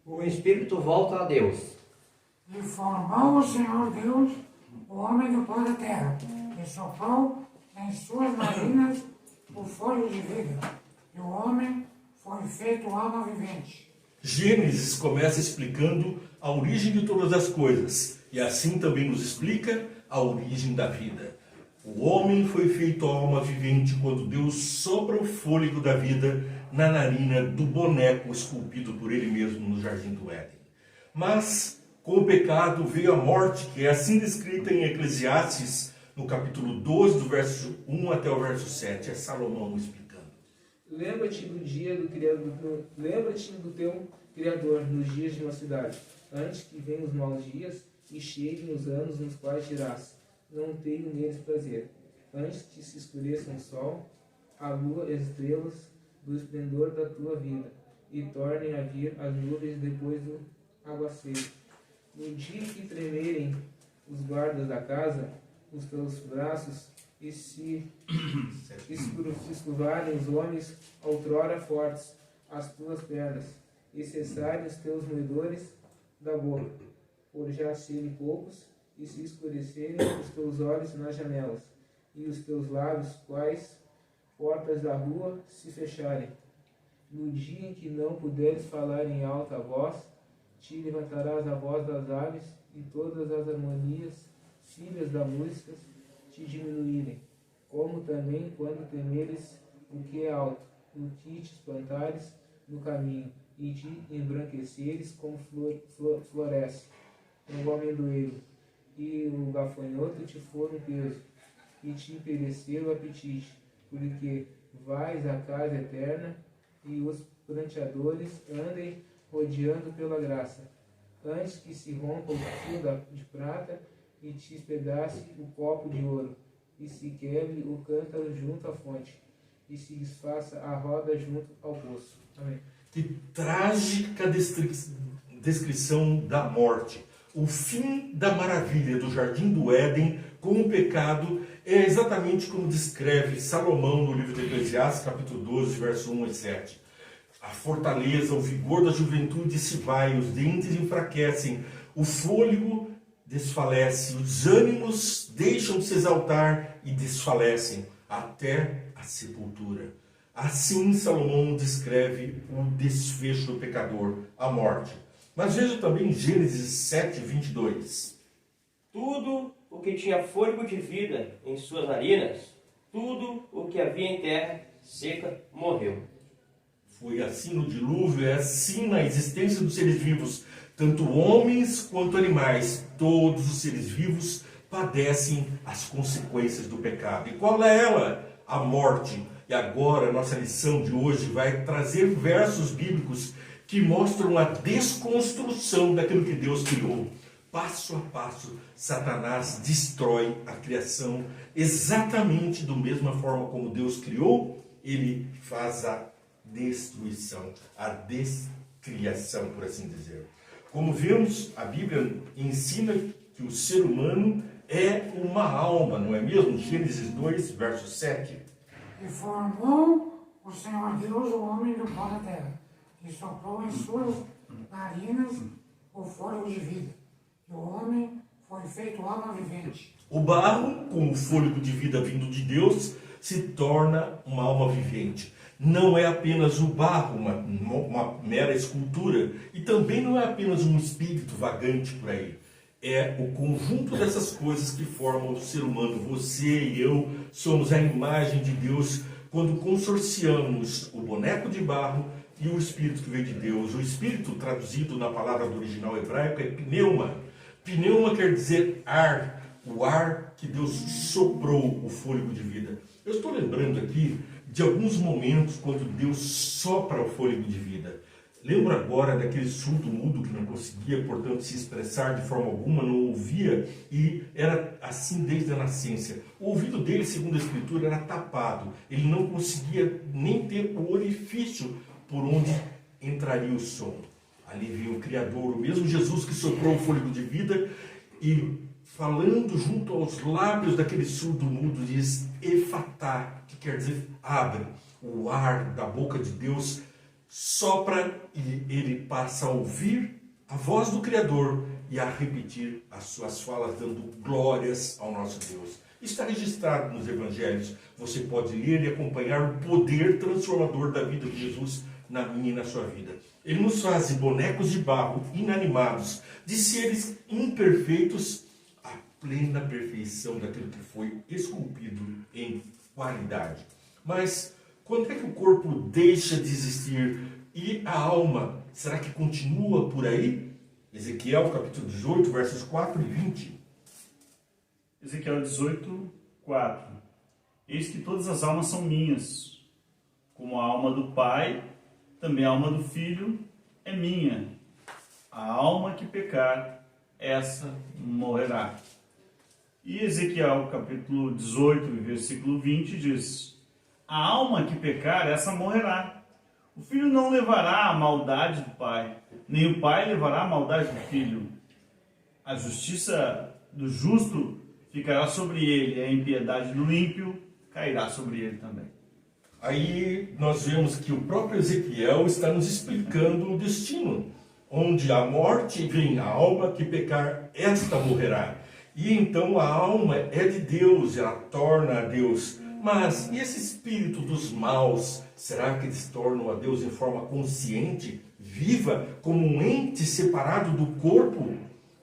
O espírito volta a Deus. E formou o Senhor Deus o homem do pó da terra, e soprou em suas narinas o fôlego de vida, e o homem foi feito alma vivente. Gênesis começa explicando a origem de todas as coisas, e assim também nos explica a origem da vida. O homem foi feito alma vivente quando Deus sopra o fôlego da vida na narina do boneco esculpido por ele mesmo no Jardim do Éden. Mas, com o pecado, veio a morte, que é assim descrita em Eclesiastes, no capítulo 12, do verso 1 até o verso 7. É Salomão explicando. Lembra-te do teu Criador nos dias de mocidade, antes que venham os maus dias e cheguem os anos nos quais dirás: não tenho neles prazer. Antes que se escureçam o sol, a lua e as estrelas do esplendor da tua vida, e tornem a vir as nuvens depois do aguaceiro. No dia que tremerem os guardas da casa, os teus braços, e se escurvarem os homens outrora fortes, as tuas pernas, e cessarem os teus moedores da boca, por já serem poucos, e se escurecerem os teus olhos nas janelas, e os teus lábios, quais portas da rua, se fecharem. No dia em que não puderes falar em alta voz, te levantarás a voz das aves, e todas as harmonias, filhas da música, te diminuírem. Como também quando temeres o que é alto, o que te espantares no caminho, e te embranqueceres como floresce o amendoeiro, e o gafanhoto te for um peso, e te perecer o apetite, porque vais à casa eterna, e os pranteadores andem rodeando pela graça, antes que se rompa o fio de prata, e te espedace o copo de ouro, e se quebre o cântaro junto à fonte, e se desfaça a roda junto ao poço. Amém. Que trágica descrição da morte. O fim da maravilha do Jardim do Éden com o pecado é exatamente como descreve Salomão no livro de Eclesiastes, capítulo 12, verso 1 e 7. A fortaleza, o vigor da juventude se vai, os dentes enfraquecem, o fôlego desfalece, os ânimos deixam de se exaltar e desfalecem até a sepultura. Assim Salomão descreve o desfecho do pecador, a morte. Mas veja também Gênesis 7, 22. Tudo o que tinha fôlego de vida em suas narinas, tudo o que havia em terra seca, morreu. Foi assim no dilúvio, é assim na existência dos seres vivos. Tanto homens quanto animais, todos os seres vivos padecem as consequências do pecado. E qual é ela? A morte. E agora a nossa lição de hoje vai trazer versos bíblicos que mostram a desconstrução daquilo que Deus criou. Passo a passo, Satanás destrói a criação exatamente da mesma forma como Deus criou, ele faz a destruição, a descriação, por assim dizer. Como vemos, a Bíblia ensina que o ser humano é uma alma, não é mesmo? Gênesis 2, verso 7. E formou o Senhor Deus o homem do pó da terra, e soprou em suas narinas o fôlego de vida, e o homem foi feito alma vivente. O barro, com o fôlego de vida vindo de Deus, se torna uma alma vivente. Não é apenas o barro, uma mera escultura, e também não é apenas um espírito vagante por aí. É o conjunto dessas coisas que formam o ser humano. Você e eu somos a imagem de Deus quando consorciamos o boneco de barro e o espírito que veio de Deus. O espírito, traduzido na palavra do original hebraico, é pneuma. Pneuma quer dizer ar, o ar que Deus soprou o fôlego de vida. Eu estou lembrando aqui de alguns momentos quando Deus sopra o fôlego de vida. Lembro agora daquele surdo mudo que não conseguia, portanto, se expressar de forma alguma, não ouvia, e era assim desde a nascença. O ouvido dele, segundo a Escritura, era tapado. Ele não conseguia nem ter o orifício por onde entraria o som. Ali veio o Criador, o mesmo Jesus que soprou o fôlego de vida, e falando junto aos lábios daquele surdo mudo, diz Efatá, que quer dizer abre. O ar da boca de Deus sopra e ele passa a ouvir a voz do Criador e a repetir as suas falas, dando glórias ao nosso Deus. Está registrado nos Evangelhos. Você pode ler e acompanhar o poder transformador da vida de Jesus na minha e na sua vida. Ele nos faz de bonecos de barro inanimados, de seres imperfeitos, a plena perfeição daquilo que foi esculpido em qualidade. Mas quando é que o corpo deixa de existir e a alma, será que continua por aí? Ezequiel capítulo 18, versos 4 e 20. Ezequiel 18, 4. Eis que todas as almas são minhas, como a alma do Pai, também a alma do Filho é minha. A alma que pecar, essa morrerá. E Ezequiel capítulo 18, versículo 20 diz: a alma que pecar, essa morrerá. O filho não levará a maldade do pai, nem o pai levará a maldade do filho. A justiça do justo ficará sobre ele, a impiedade do ímpio cairá sobre ele também. Aí nós vemos que o próprio Ezequiel está nos explicando o destino, onde a morte vem, a alma que pecar, esta morrerá. E então a alma é de Deus, ela torna a Deus. Mas e esse espírito dos maus, será que eles tornam a Deus em forma consciente, viva, como um ente separado do corpo?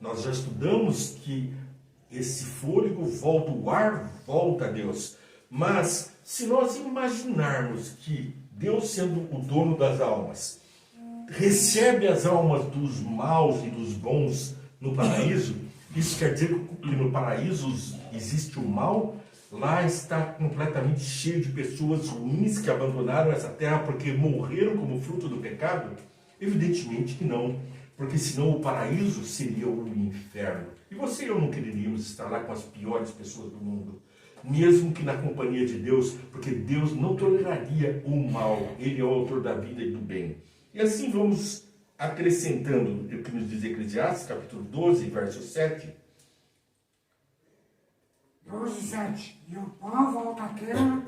Nós já estudamos que esse fôlego volta, o ar volta a Deus. Mas se nós imaginarmos que Deus, sendo o dono das almas, recebe as almas dos maus e dos bons no paraíso, isso quer dizer que no paraíso existe o mal? Lá está completamente cheio de pessoas ruins que abandonaram essa terra porque morreram como fruto do pecado? Evidentemente que não, porque senão o paraíso seria o inferno. E você e eu não quereríamos estar lá com as piores pessoas do mundo, mesmo que na companhia de Deus, porque Deus não toleraria o mal. Ele é o autor da vida e do bem. E assim vamos acrescentando o que nos diz Eclesiastes, capítulo 12, verso 7. 12, 7. E o pó volta à terra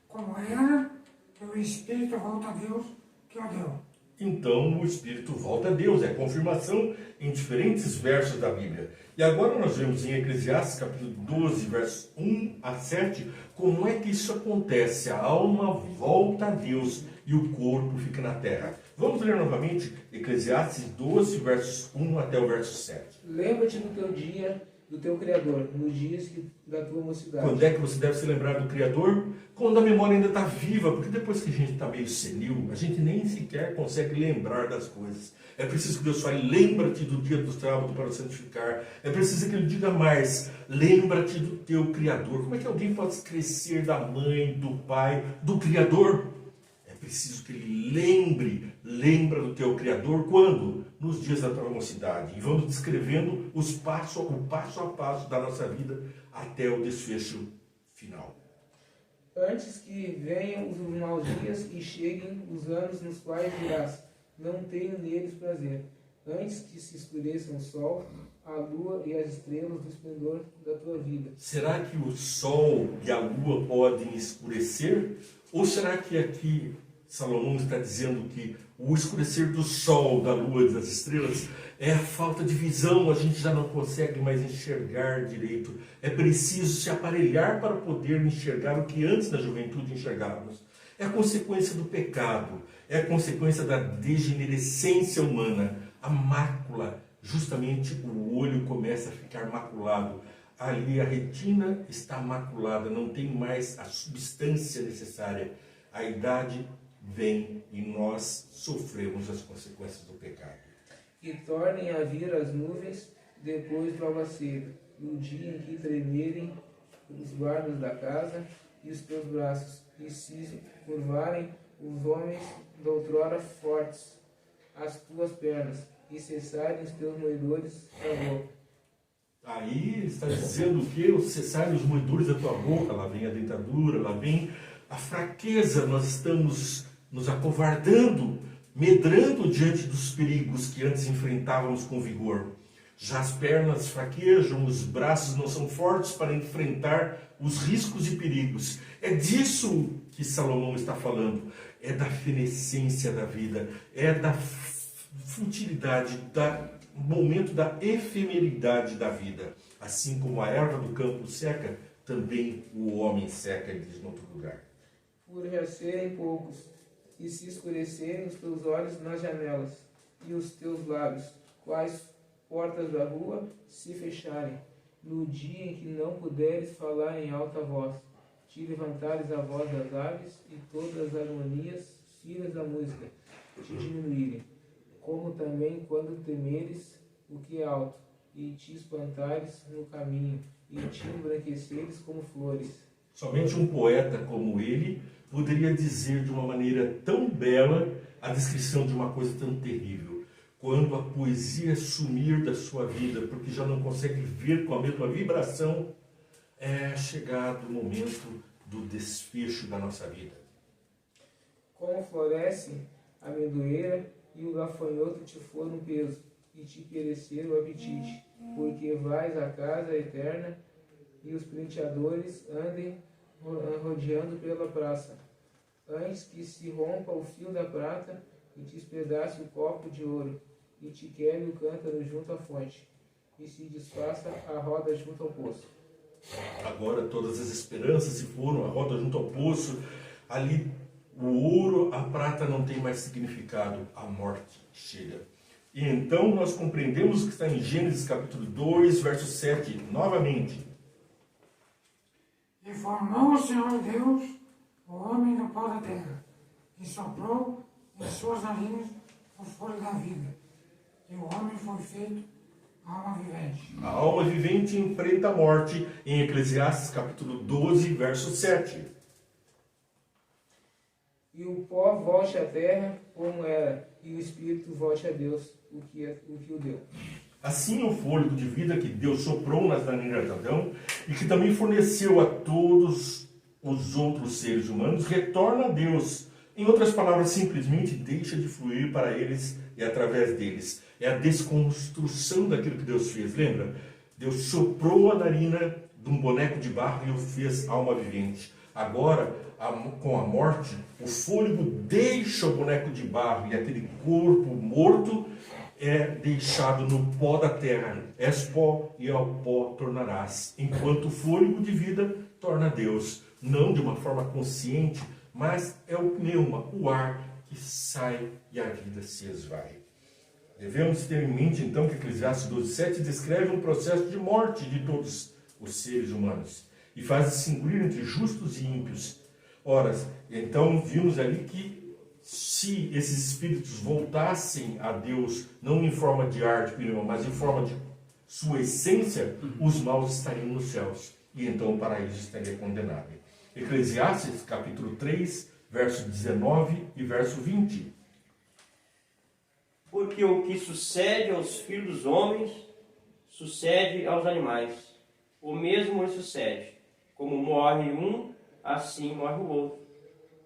como era, e o Espírito volta a Deus que o deu. Então o Espírito volta a Deus, é confirmação em diferentes versos da Bíblia. E agora nós vemos em Eclesiastes capítulo 12, versos 1 a 7, como é que isso acontece. A alma volta a Deus e o corpo fica na terra. Vamos ler novamente Eclesiastes 12, versos 1 até o verso 7. Lembra-te do teu dia, do teu Criador, nos dias da tua mocidade. Quando é que você deve se lembrar do Criador? Quando a memória ainda está viva, porque depois que a gente está meio senil, a gente nem sequer consegue lembrar das coisas. É preciso que Deus fale, lembra-te do dia do sábado para santificar. É preciso que Ele diga mais, lembra-te do teu Criador. Como é que alguém pode esquecer da mãe, do pai, do Criador? É preciso que ele lembra do teu Criador, quando? Nos dias da tua mocidade. E vamos descrevendo o passo a passo da nossa vida até o desfecho final. Antes que venham os maus dias e cheguem os anos nos quais dirás, não tenho neles prazer. Antes que se escureçam o sol, a lua e as estrelas do esplendor da tua vida. Será que o sol e a lua podem escurecer? Ou será que aqui Salomão está dizendo que o escurecer do sol, da lua e das estrelas é a falta de visão, a gente já não consegue mais enxergar direito. É preciso se aparelhar para poder enxergar o que antes na juventude enxergávamos. É a consequência do pecado, é a consequência da degenerescência humana, a mácula. Justamente o olho começa a ficar maculado. Ali a retina está maculada, não tem mais a substância necessária. A idade vem e nós sofremos as consequências do pecado. E tornem a vir as nuvens depois do aguaceiro, no dia em que tremerem os guardas da casa e os teus braços, e se curvarem os homens de outrora fortes, as tuas pernas, e cessarem os teus moedores da boca. Aí está dizendo que o cessarem os moedores da tua boca, lá vem a dentadura, lá vem a fraqueza, nós estamos nos acovardando, medrando diante dos perigos que antes enfrentávamos com vigor. Já as pernas fraquejam, os braços não são fortes para enfrentar os riscos e perigos. É disso que Salomão está falando. é da fenescência da vida, é da futilidade, do momento da efemeridade da vida. Assim como a erva do campo seca, também o homem seca, ele diz no outro lugar. Por já serem poucos, e se escurecerem os teus olhos nas janelas, e os teus lábios, quais portas da rua, se fecharem, no dia em que não puderes falar em alta voz, te levantares a voz das aves, e todas as harmonias, filhas da música, te diminuírem, como também quando temeres o que é alto, e te espantares no caminho, e te embranqueceres como flores. Somente um poeta como ele poderia dizer de uma maneira tão bela a descrição de uma coisa tão terrível. Quando a poesia sumir da sua vida, porque já não consegue ver com a mesma vibração, é chegado o momento do desfecho da nossa vida. Como floresce a amendoeira, e o gafanhoto te for um peso, e te perecer o apetite, porque vais à casa eterna, e os prenteadores andem rodeando pela praça, antes que se rompa o fio da prata, e te espedace o copo de ouro, e te quebre o cântaro junto à fonte, e se desfaça a roda junto ao poço. Agora todas as esperanças se foram, a roda junto ao poço, ali o ouro, a prata não tem mais significado, a morte chega. E então nós compreendemos o que está em Gênesis capítulo 2, verso 7, novamente. E formou o Senhor Deus o homem do pó da terra, e soprou em suas narinas o fôlego da vida. E o homem foi feito alma vivente. A alma vivente enfrenta a morte em Eclesiastes capítulo 12, verso 7. E o pó volte à terra como era, e o espírito volte a Deus, o que o deu. Assim o fôlego de vida que Deus soprou nas narinas de Adão e que também forneceu a todos os outros seres humanos, retorna a Deus. Em outras palavras, simplesmente deixa de fluir para eles e através deles. É a desconstrução daquilo que Deus fez. Lembra? Deus soprou a narina de um boneco de barro e o fez alma vivente. Agora, com a morte, o fôlego deixa o boneco de barro e aquele corpo morto é deixado no pó da terra. És pó e ao pó tornarás. Enquanto o fôlego de vida torna Deus. Não de uma forma consciente, mas é o pneuma, o ar que sai e a vida se esvai. Devemos ter em mente, então, que Eclesiastes 12:7 descreve um processo de morte de todos os seres humanos e faz distinguir entre justos e ímpios. Ora, então vimos ali que se esses espíritos voltassem a Deus, não em forma de ar, de pneuma, mas em forma de sua essência, os maus estariam nos céus e então o paraíso estaria condenado. Eclesiastes capítulo 3, verso 19 e verso 20. Porque o que sucede aos filhos dos homens, sucede aos animais. O mesmo lhe sucede. Como morre um, assim morre o outro.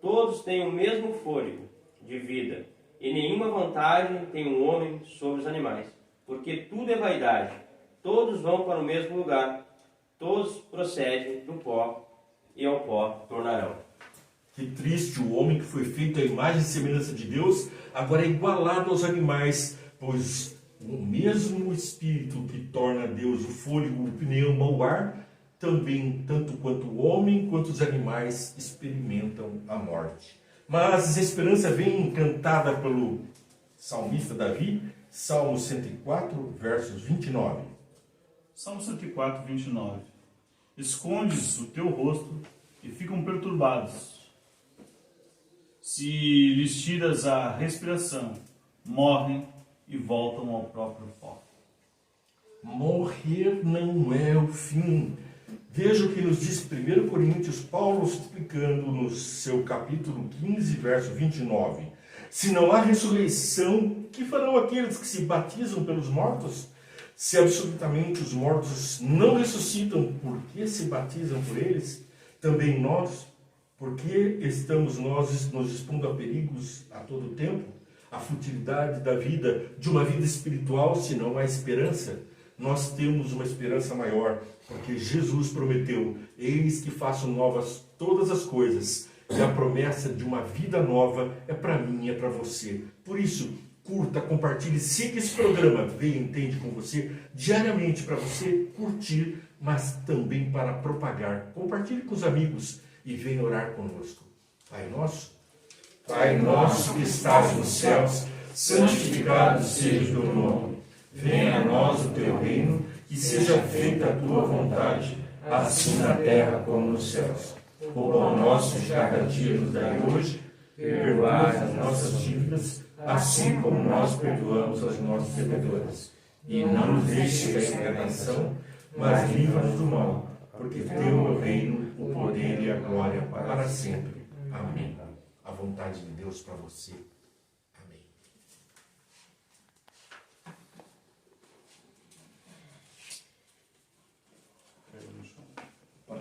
Todos têm o mesmo fôlego de vida, e nenhuma vantagem tem um homem sobre os animais. Porque tudo é vaidade. Todos vão para o mesmo lugar. Todos procedem do pó, e ao pó tornarão. Que triste o homem que foi feito à imagem e semelhança de Deus, agora é igualado aos animais, pois o mesmo Espírito que torna Deus o fôlego, o pneuma, o ar, também, tanto quanto o homem, quanto os animais, experimentam a morte. Mas a esperança vem cantada pelo salmista Davi, Salmo 104, versos 29. Salmo 104, 29. Escondes o teu rosto e ficam perturbados. Se lhes tiras a respiração, morrem e voltam ao próprio pó. Morrer não é o fim. Veja o que nos diz 1 Coríntios, Paulo explicando no seu capítulo 15, verso 29. Se não há ressurreição, que farão aqueles que se batizam pelos mortos? Se absolutamente os mortos não ressuscitam, por que se batizam por eles? Também nós, por que estamos nós nos expondo a perigos a todo tempo? A futilidade da vida, de uma vida espiritual, se não há esperança. Nós temos uma esperança maior, porque Jesus prometeu: eis que faço novas todas as coisas. E a promessa de uma vida nova é para mim, é para você. Por isso, curta, compartilhe, siga esse programa Venha Entende com você diariamente para você curtir, mas também para propagar. Compartilhe com os amigos e venha orar conosco. Pai nosso que estás nos céus, santificado seja o teu nome. Venha a nós o teu reino, que seja feita a tua vontade, assim na terra como nos céus. O pão nosso de cada dia nos dai hoje, perdoai as nossas dívidas, assim como nós perdoamos aos nossos devedores. E não nos deixe cair em tentação, mas livra-nos do mal, porque teu é o reino, o poder e a glória para sempre. Amém. A vontade de Deus para você.